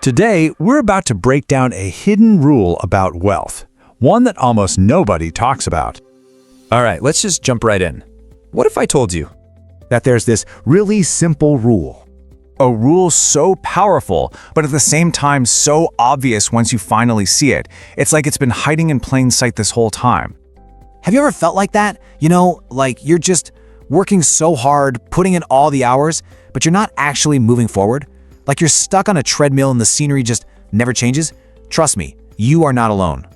Today, we're about to break down a hidden rule about wealth, one that almost nobody talks about. All right, let's just jump right in. What if I told you That there's this really simple rule. A rule so powerful, but at the same time so obvious once you finally see it. It's like it's been hiding in plain sight this whole time. Have you ever felt like that? Like you're just working so hard, putting in all the hours, but you're not actually moving forward? Like you're stuck on a treadmill and the scenery just never changes? Trust me, you are not alone.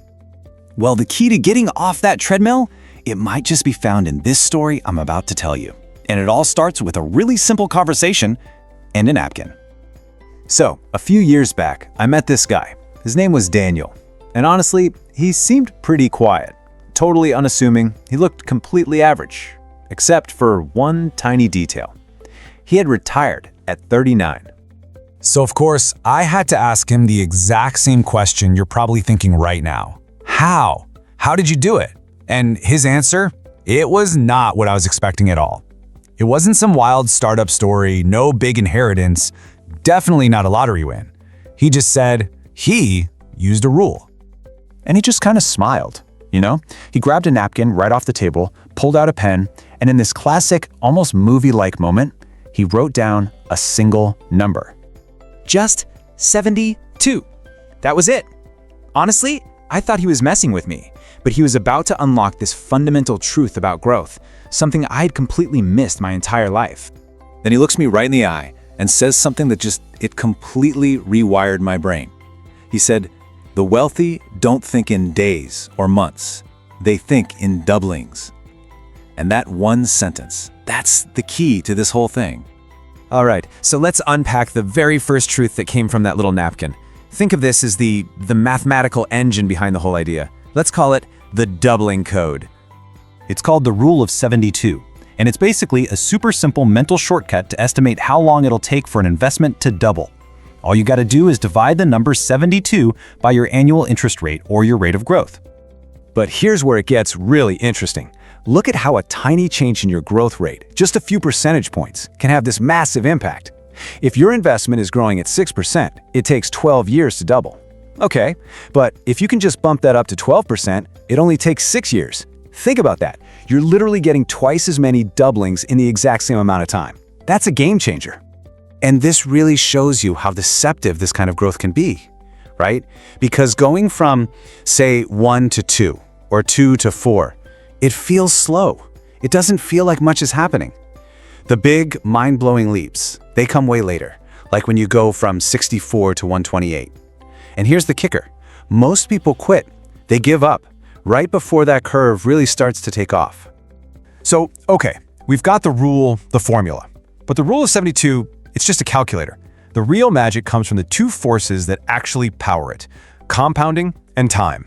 Well, the key to getting off that treadmill, it might just be found in this story I'm about to tell you. And it all starts with a really simple conversation and a napkin. So, a few years back, I met this guy. His name was Daniel. And honestly, he seemed pretty quiet. Totally unassuming, he looked completely average. Except for one tiny detail. He had retired at 39. So of course, I had to ask him the exact same question you're probably thinking right now. How? How did you do it? And his answer? It was not what I was expecting at all. It wasn't some wild startup story, no big inheritance, definitely not a lottery win. He just said he used a rule. And he just kind of smiled, you know? He grabbed a napkin right off the table, pulled out a pen, and in this classic, almost movie-like moment, he wrote down a single number. Just 72. That was it. Honestly, I thought he was messing with me, but he was about to unlock this fundamental truth about growth, something I had completely missed my entire life. Then he looks me right in the eye and says something that it completely rewired my brain. He said, "The wealthy don't think in days or months. They think in doublings." And that one sentence, that's the key to this whole thing. All right, so let's unpack the very first truth that came from that little napkin. Think of this as the mathematical engine behind the whole idea. Let's call it the doubling code. It's called the Rule of 72, and it's basically a super simple mental shortcut to estimate how long it'll take for an investment to double. All you gotta do is divide the number 72 by your annual interest rate or your rate of growth. But here's where it gets really interesting. Look at how a tiny change in your growth rate, just a few percentage points, can have this massive impact. If your investment is growing at 6%, it takes 12 years to double. Okay, but if you can just bump that up to 12%, it only takes 6 years. Think about that. You're literally getting twice as many doublings in the exact same amount of time. That's a game changer. And this really shows you how deceptive this kind of growth can be, right? Because going from, say, 1 to 2 or 2 to 4, it feels slow. It doesn't feel like much is happening. The big, mind-blowing leaps, they come way later, like when you go from 64 to 128. And here's the kicker. Most people quit. They give up right before that curve really starts to take off. So, okay, we've got the rule, the formula. But the rule of 72, it's just a calculator. The real magic comes from the two forces that actually power it, compounding and time.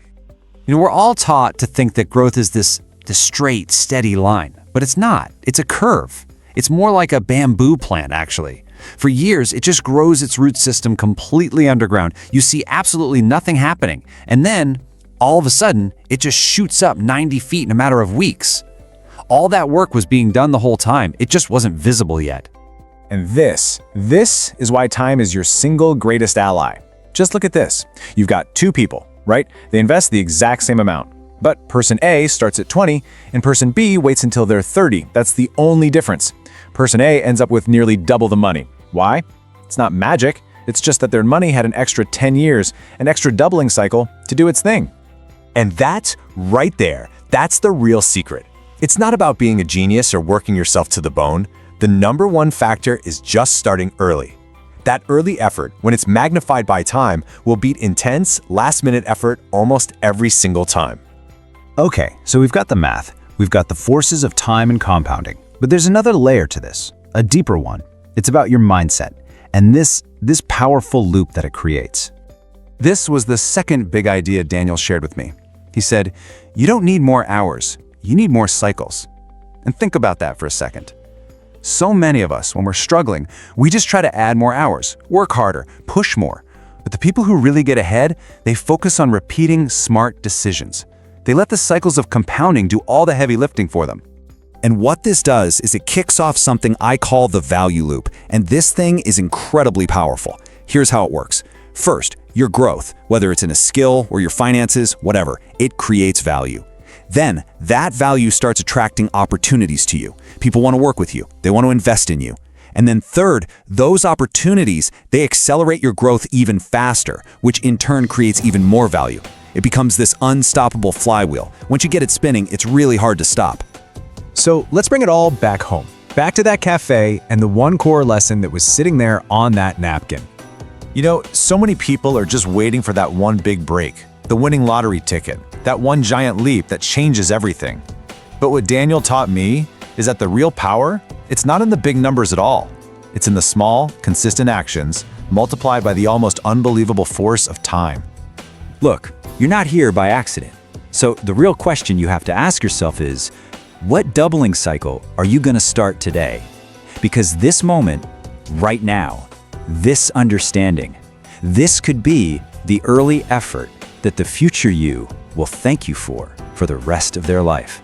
We're all taught to think that growth is this straight, steady line, but it's not. It's a curve. It's more like a bamboo plant, actually. For years, it just grows its root system completely underground. You see absolutely nothing happening. And then, all of a sudden, it just shoots up 90 feet in a matter of weeks. All that work was being done the whole time. It just wasn't visible yet. And this is why time is your single greatest ally. Just look at this. You've got two people, right? They invest the exact same amount. But person A starts at 20 and person B waits until they're 30. That's the only difference. Person A ends up with nearly double the money. Why? It's not magic. It's just that their money had an extra 10 years, an extra doubling cycle to do its thing. And that's right there. That's the real secret. It's not about being a genius or working yourself to the bone. The number one factor is just starting early. That early effort, when it's magnified by time, will beat intense, last-minute effort almost every single time. Okay, so we've got the math, we've got the forces of time and compounding, but there's another layer to this, a deeper one. It's about your mindset, and this powerful loop that it creates. This was the second big idea Daniel shared with me. He said, you don't need more hours, you need more cycles. And think about that for a second. So many of us, when we're struggling, we just try to add more hours, work harder, push more. But the people who really get ahead, they focus on repeating smart decisions. They let the cycles of compounding do all the heavy lifting for them. And what this does is it kicks off something I call the value loop, and this thing is incredibly powerful. Here's how it works. First, your growth, whether it's in a skill or your finances, whatever, it creates value. Then, that value starts attracting opportunities to you. People want to work with you. They want to invest in you. And then third, those opportunities, they accelerate your growth even faster, which in turn creates even more value. It becomes this unstoppable flywheel. Once you get it spinning, it's really hard to stop. So let's bring it all back home. Back to that cafe and the one core lesson that was sitting there on that napkin. You know, so many people are just waiting for that one big break, the winning lottery ticket, that one giant leap that changes everything. But what Daniel taught me is that the real power, it's not in the big numbers at all. It's in the small, consistent actions multiplied by the almost unbelievable force of time. Look, you're not here by accident. So the real question you have to ask yourself is, what doubling cycle are you going to start today? Because this moment, right now, this understanding, this could be the early effort that the future you will thank you for the rest of their life.